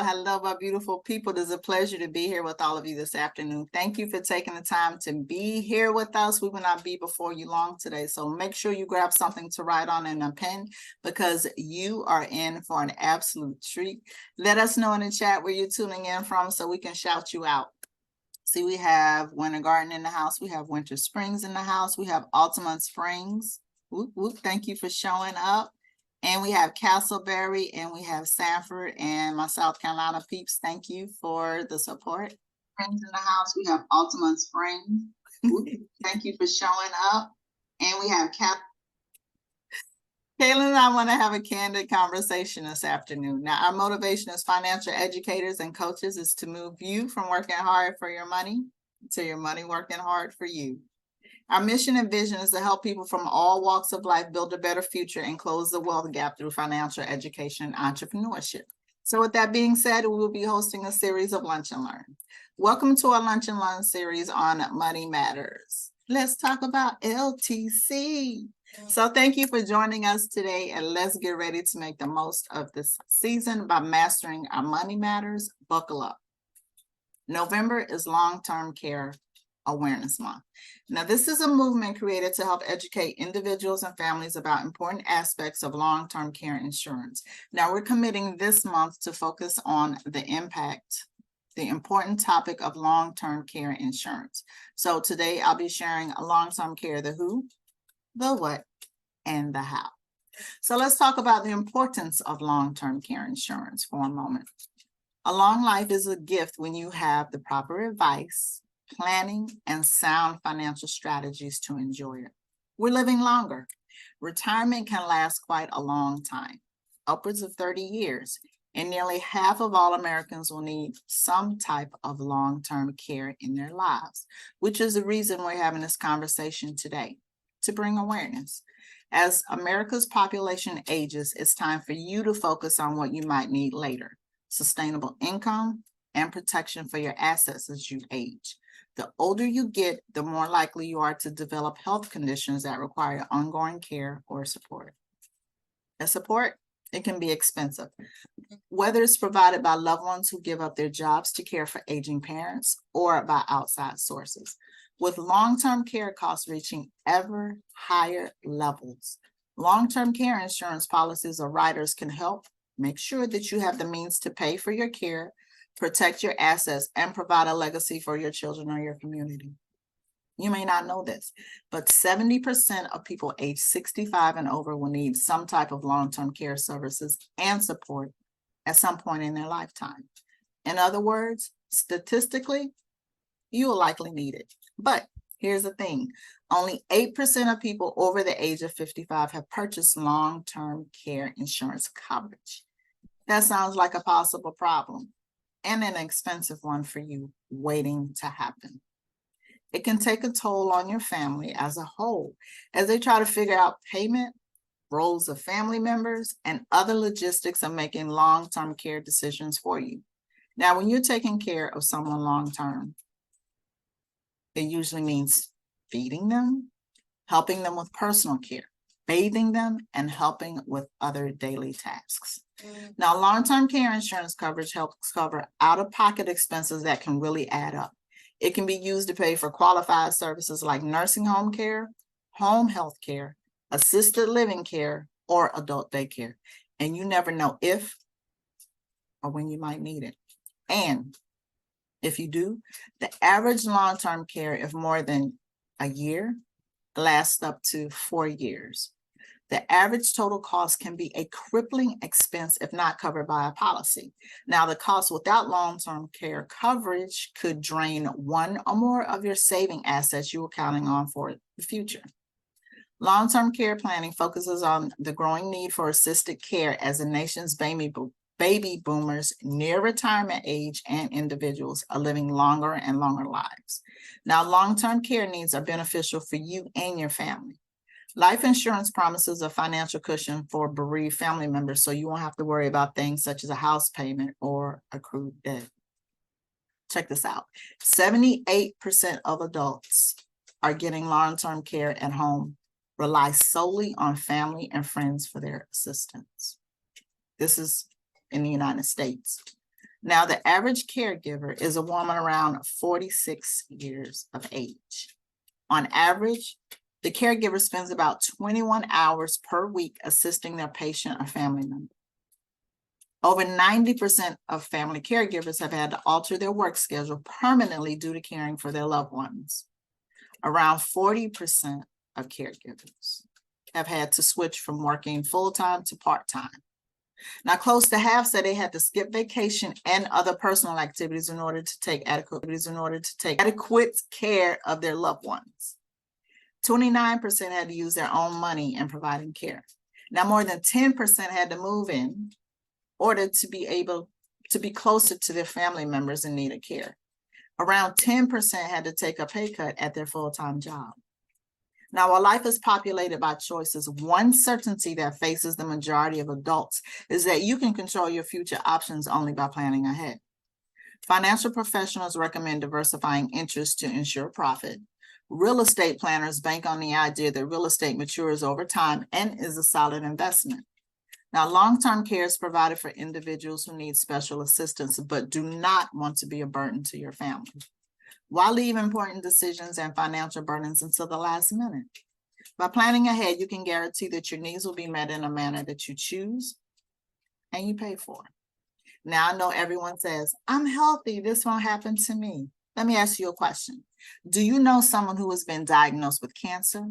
Hello, my beautiful people. It is a pleasure to be here with all of you this afternoon. Thank you for taking the time to be here with us. We will not be before you long today, so make sure you grab something to write on and a pen because you are in for an absolute treat. Let us know in the chat where you're tuning in from so we can shout you out. See, we have Winter Garden in the house. We have Winter Springs in the house. We have Altamont Springs. Whoop, whoop. Thank you for showing up. And we have Castleberry and we have Sanford and my South Carolina peeps. Thank you for the support. Springs in the house. We have Altamont Springs. Thank you for showing up. And we have Kaylin and I want to have a candid conversation this afternoon. Now, our motivation as financial educators and coaches is to move you from working hard for your money to your money working hard for you. Our mission and vision is to help people from all walks of life build a better future and close the wealth gap through financial education and entrepreneurship. So with that being said, we will be hosting a series of Lunch and Learn. Welcome to our Lunch and Learn series on Money Matters. Let's talk about LTC. So thank you for joining us today, and let's get ready to make the most of this season by mastering our money matters. Buckle up. November is Long-Term Care Awareness Month. Now, this is a movement created to help educate individuals and families about important aspects of long-term care insurance. Now, we're committing this month to focus on the important topic of long-term care insurance. So today I'll be sharing a long-term care, the who, the what, and the how. So let's talk about the importance of long-term care insurance for a moment. A long life is a gift when you have the proper advice, planning, and sound financial strategies to enjoy it. We're living longer. Retirement can last quite a long time, upwards of 30 years, and nearly half of all Americans will need some type of long-term care in their lives, which is the reason we're having this conversation today, to bring awareness. As America's population ages, it's time for you to focus on what you might need later: sustainable income and protection for your assets as you age. The older you get, the more likely you are to develop health conditions that require ongoing care or support. And support, it can be expensive, whether it's provided by loved ones who give up their jobs to care for aging parents or by outside sources. With long-term care costs reaching ever higher levels, long-term care insurance policies or riders can help make sure that you have the means to pay for your care, protect your assets, and provide a legacy for your children or your community. You may not know this, but 70% of people age 65 and over will need some type of long-term care services and support at some point in their lifetime. In other words, statistically, you will likely need it. But here's the thing, only 8% of people over the age of 55 have purchased long-term care insurance coverage. That sounds like a possible problem and an expensive one for you waiting to happen. It can take a toll on your family as a whole as they try to figure out payment, roles of family members, and other logistics of making long-term care decisions for you. Now, when you're taking care of someone long-term, it usually means feeding them, helping them with personal care, bathing them, and helping with other daily tasks. Now, long-term care insurance coverage helps cover out-of-pocket expenses that can really add up. It can be used to pay for qualified services like nursing home care, home health care, assisted living care, or adult daycare. And you never know if or when you might need it. And if you do, the average long-term care, if more than a year, lasts up to 4 years. The average total cost can be a crippling expense if not covered by a policy. Now, the cost without long-term care coverage could drain one or more of your saving assets you were counting on for the future. Long-term care planning focuses on the growing need for assisted care as the nation's baby boomers near retirement age and individuals are living longer and longer lives. Now, long-term care needs are beneficial for you and your family. Life insurance promises a financial cushion for bereaved family members, so you won't have to worry about things such as a house payment or accrued debt. Check this out. 78% of adults are getting long-term care at home rely solely on family and friends for their assistance. This is in the United States. Now, the average caregiver is a woman around 46 years of age. On average, the caregiver spends about 21 hours per week assisting their patient or family member. Over 90% of family caregivers have had to alter their work schedule permanently due to caring for their loved ones. Around 40% of caregivers have had to switch from working full-time to part-time. Now, close to half said they had to skip vacation and other personal activities in order to take adequate care of their loved ones. 29% had to use their own money in providing care. Now, more than 10% had to move in order to be able to be closer to their family members in need of care. Around 10% had to take a pay cut at their full-time job. Now, while life is populated by choices, one certainty that faces the majority of adults is that you can control your future options only by planning ahead. Financial professionals recommend diversifying interests to ensure profit. Real estate planners bank on the idea that real estate matures over time and is a solid investment. Now, long-term care is provided for individuals who need special assistance but do not want to be a burden to your family. Why leave important decisions and financial burdens until the last minute? By planning ahead, you can guarantee that your needs will be met in a manner that you choose and you pay for. Now, I know everyone says, I'm healthy, this won't happen to me. Let me ask you a question. Do you know someone who has been diagnosed with cancer,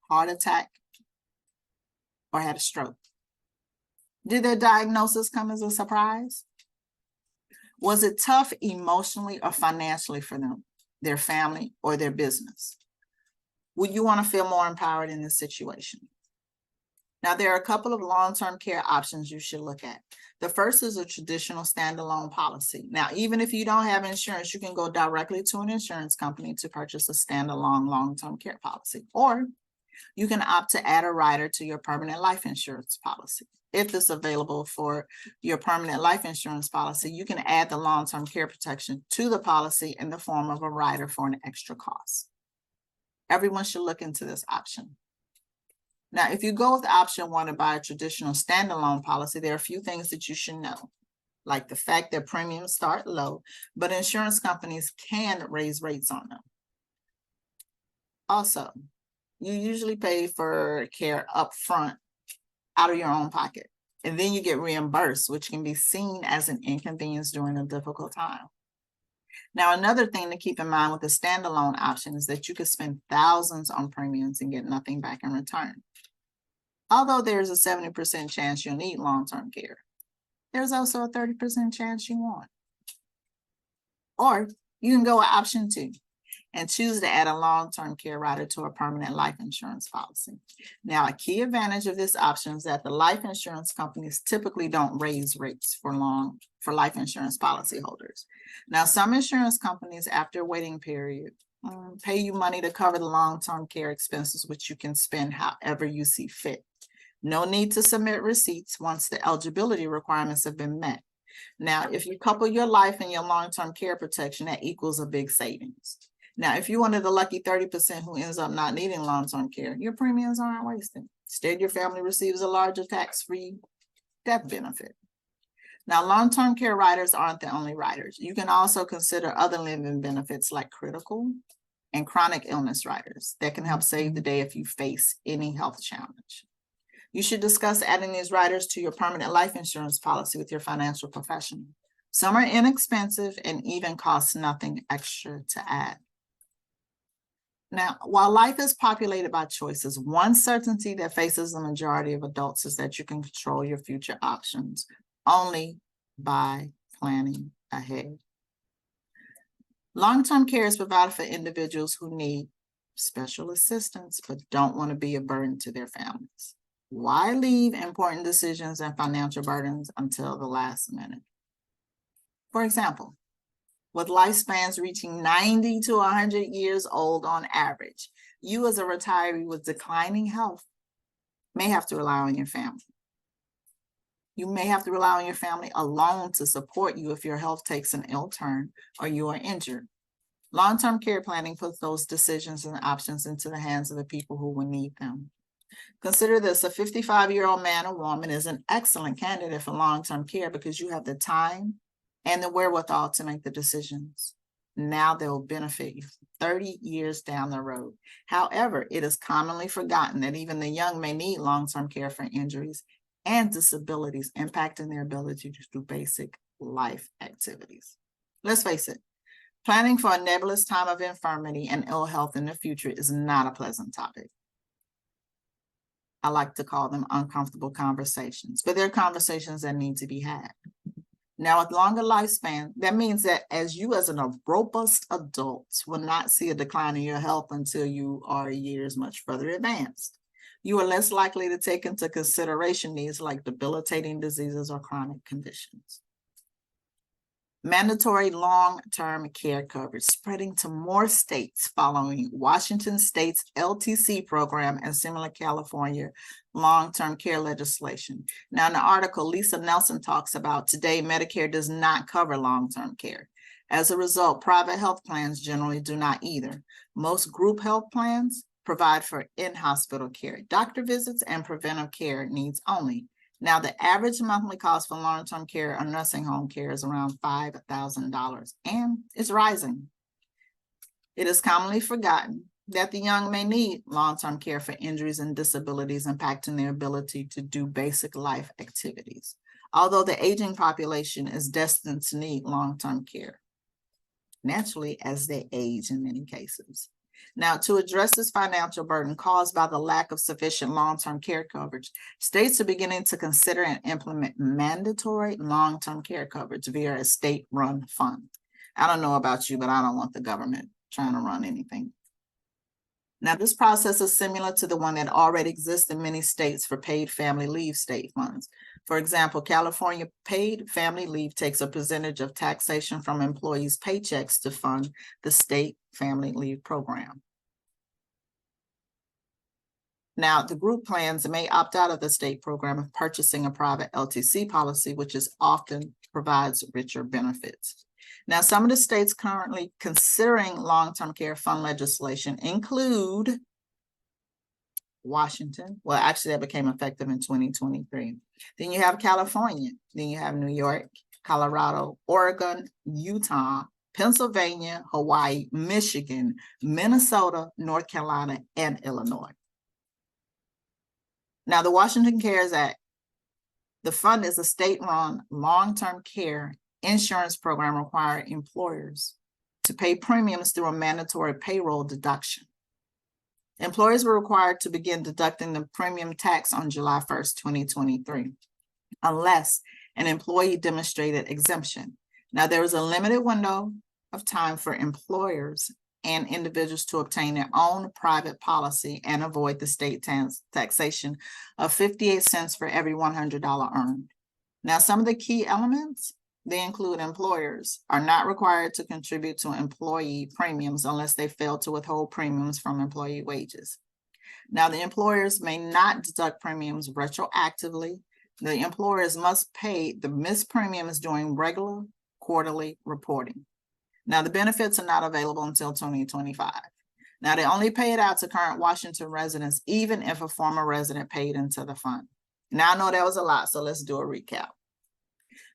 heart attack, or had a stroke? Did their diagnosis come as a surprise? Was it tough emotionally or financially for them, their family, or their business? Would you want to feel more empowered in this situation? Now, there are a couple of long-term care options you should look at. The first is a traditional standalone policy. Now, even if you don't have insurance, you can go directly to an insurance company to purchase a standalone long-term care policy, or you can opt to add a rider to your permanent life insurance policy. If it's available for your permanent life insurance policy, you can add the long-term care protection to the policy in the form of a rider for an extra cost. Everyone should look into this option. Now, if you go with option one and buy a traditional standalone policy, there are a few things that you should know, like the fact that premiums start low, but insurance companies can raise rates on them. Also, you usually pay for care up front out of your own pocket, and then you get reimbursed, which can be seen as an inconvenience during a difficult time. Now, another thing to keep in mind with the standalone option is that you could spend thousands on premiums and get nothing back in return. Although there's a 70% chance you'll need long-term care, there's also a 30% chance you won't. Or you can go with option two and choose to add a long-term care rider to a permanent life insurance policy. Now, a key advantage of this option is that the life insurance companies typically don't raise rates for life insurance policyholders. Now, some insurance companies, after a waiting period, pay you money to cover the long-term care expenses, which you can spend however you see fit. No need to submit receipts once the eligibility requirements have been met. Now, if you couple your life and your long-term care protection, that equals a big savings. Now, if you're one of the lucky 30% who ends up not needing long-term care, your premiums aren't wasted. Instead, your family receives a larger tax-free death benefit. Now, long-term care riders aren't the only riders. You can also consider other living benefits like critical and chronic illness riders that can help save the day if you face any health challenge. You should discuss adding these riders to your permanent life insurance policy with your financial professional. Some are inexpensive and even cost nothing extra to add. Now, while life is populated by choices, one certainty that faces the majority of adults is that you can control your future options only by planning ahead. Long-term care is provided for individuals who need special assistance but don't want to be a burden to their families. Why leave important decisions and financial burdens until the last minute? For example, with lifespans reaching 90 to 100 years old on average, you as a retiree with declining health may have to rely on your family. You may have to rely on your family alone to support you if your health takes an ill turn or you are injured. Long-term care planning puts those decisions and options into the hands of the people who will need them. Consider this: a 55-year-old man or woman is an excellent candidate for long-term care because you have the time and the wherewithal to make the decisions. Now they'll benefit you 30 years down the road. However, it is commonly forgotten that even the young may need long-term care for injuries and disabilities impacting their ability to do basic life activities. Let's face it, planning for a nebulous time of infirmity and ill health in the future is not a pleasant topic. I like to call them uncomfortable conversations, but they're conversations that need to be had. Now, with longer lifespan, that means that as a robust adult will not see a decline in your health until you are years much further advanced. You are less likely to take into consideration needs like debilitating diseases or chronic conditions. Mandatory long-term care coverage spreading to more states following Washington State's LTC program and similar California long-term care legislation. Now, in the article, Lisa Nelson talks about today, Medicare does not cover long-term care. As a result, private health plans generally do not either. Most group health plans provide for in-hospital care, doctor visits, and preventive care needs only. Now, the average monthly cost for long-term care or nursing home care is around $5,000, and it's rising. It is commonly forgotten that the young may need long-term care for injuries and disabilities impacting their ability to do basic life activities, although the aging population is destined to need long-term care, naturally, as they age in many cases. Now, to address this financial burden caused by the lack of sufficient long-term care coverage, states are beginning to consider and implement mandatory long-term care coverage via a state-run fund. I don't know about you, but I don't want the government trying to run anything. Now, this process is similar to the one that already exists in many states for paid family leave state funds. For example, California paid family leave takes a percentage of taxation from employees' paychecks to fund the state family leave program. Now, the group plans may opt out of the state program of purchasing a private LTC policy, which is often provides richer benefits. Now, some of the states currently considering long-term care fund legislation include Washington. Well, actually, that became effective in 2023. Then you have California. Then you have New York, Colorado, Oregon, Utah, Pennsylvania, Hawaii, Michigan, Minnesota, North Carolina, and Illinois. Now, the Washington CARES Act, the fund is a state-run long-term care insurance program requiring employers to pay premiums through a mandatory payroll deduction. Employers were required to begin deducting the premium tax on July 1st, 2023, unless an employee demonstrated exemption. Now, there is a limited window of time for employers and individuals to obtain their own private policy and avoid the state taxation of 58 cents for every $100 earned. Now, some of the key elements, they include employers are not required to contribute to employee premiums unless they fail to withhold premiums from employee wages. Now, the employers may not deduct premiums retroactively. The employers must pay the missed premiums during regular quarterly reporting. Now, the benefits are not available until 2025. Now, they only pay it out to current Washington residents, even if a former resident paid into the fund. Now, I know that was a lot, so let's do a recap.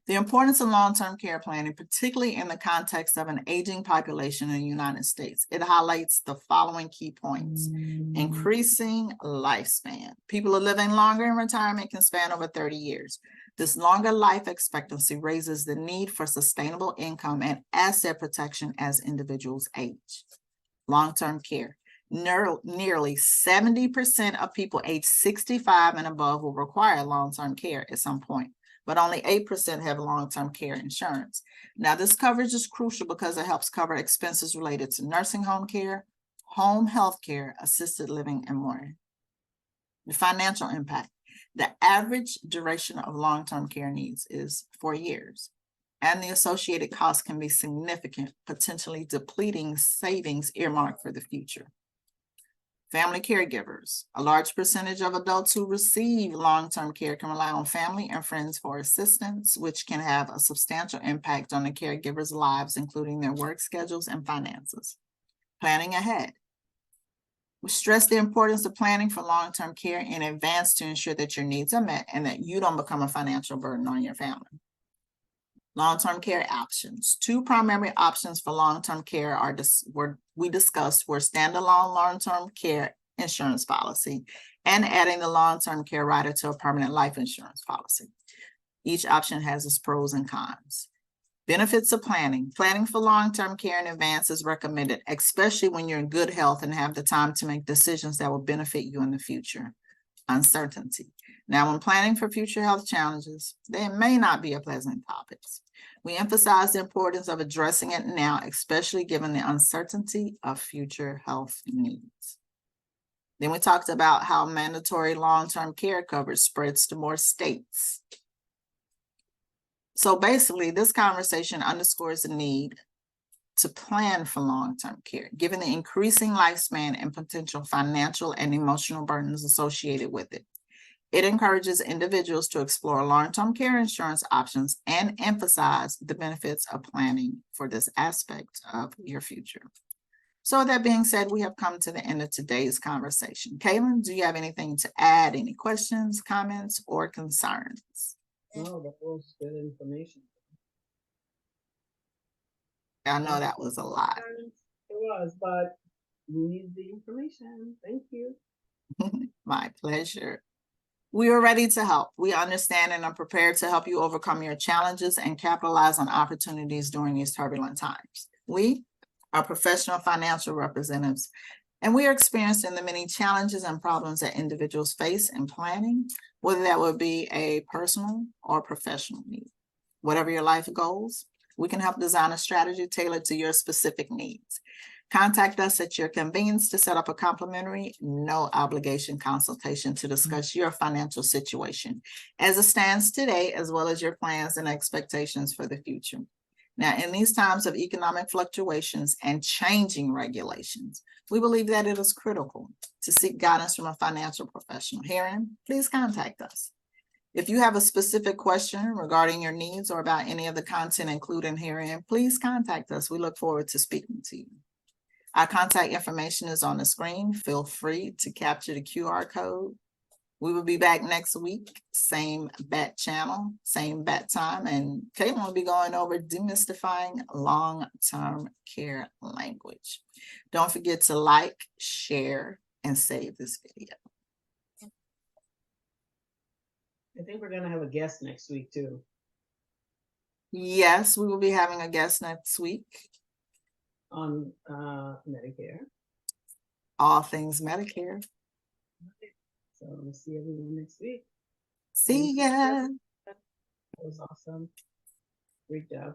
The importance of long-term care planning, particularly in the context of an aging population in the United States, it highlights the following key points. Increasing lifespan. People are living longer in retirement can span over 30 years. This longer life expectancy raises the need for sustainable income and asset protection as individuals age. Long-term care. Nearly 70% of people age 65 and above will require long-term care at some point, but only 8% have long-term care insurance. Now, this coverage is crucial because it helps cover expenses related to nursing home care, home health care, assisted living, and more. The financial impact. The average duration of long-term care needs is 4 years, and the associated costs can be significant, potentially depleting savings earmarked for the future. Family caregivers. A large percentage of adults who receive long-term care can rely on family and friends for assistance, which can have a substantial impact on the caregivers' lives, including their work schedules and finances. Planning ahead. We stress the importance of planning for long-term care in advance to ensure that your needs are met and that you don't become a financial burden on your family. Long-term care options. Two primary options for long-term care we discussed were standalone long-term care insurance policy and adding the long-term care rider to a permanent life insurance policy. Each option has its pros and cons. Benefits of planning. Planning for long-term care in advance is recommended, especially when you're in good health and have the time to make decisions that will benefit you in the future. Uncertainty. Now, when planning for future health challenges, they may not be a pleasant topic. We emphasize the importance of addressing it now, especially given the uncertainty of future health needs. Then we talked about how mandatory long-term care coverage spreads to more states. So basically, this conversation underscores the need to plan for long-term care, given the increasing lifespan and potential financial and emotional burdens associated with it. It encourages individuals to explore long-term care insurance options and emphasize the benefits of planning for this aspect of your future. So with that being said, we have come to the end of today's conversation. Kaylin, do you have anything to add? Any questions, comments, or concerns? No, that was good information. I know that was a lot. It was, but we need the information. Thank you. My pleasure. We are ready to help. We understand and are prepared to help you overcome your challenges and capitalize on opportunities during these turbulent times. We are professional financial representatives, and we are experienced in the many challenges and problems that individuals face in planning, whether that would be a personal or professional need. Whatever your life goals, we can help design a strategy tailored to your specific needs. Contact us at your convenience to set up a complimentary, no obligation consultation to discuss your financial situation as it stands today, as well as your plans and expectations for the future. Now, in these times of economic fluctuations and changing regulations, we believe that it is critical to seek guidance from a financial professional. Herein, please contact us. If you have a specific question regarding your needs or about any of the content included herein, please contact us. We look forward to speaking to you. Our contact information is on the screen. Feel free to capture the QR code. We will be back next week, same bat channel, same bat time, and Caitlin will be going over demystifying long-term care language. Don't forget to like, share, and save this video. I think we're going to have a guest next week too. Yes, we will be having a guest next week. On Medicare. All things Medicare. So we'll see everyone next week. See ya. That was awesome. Great job.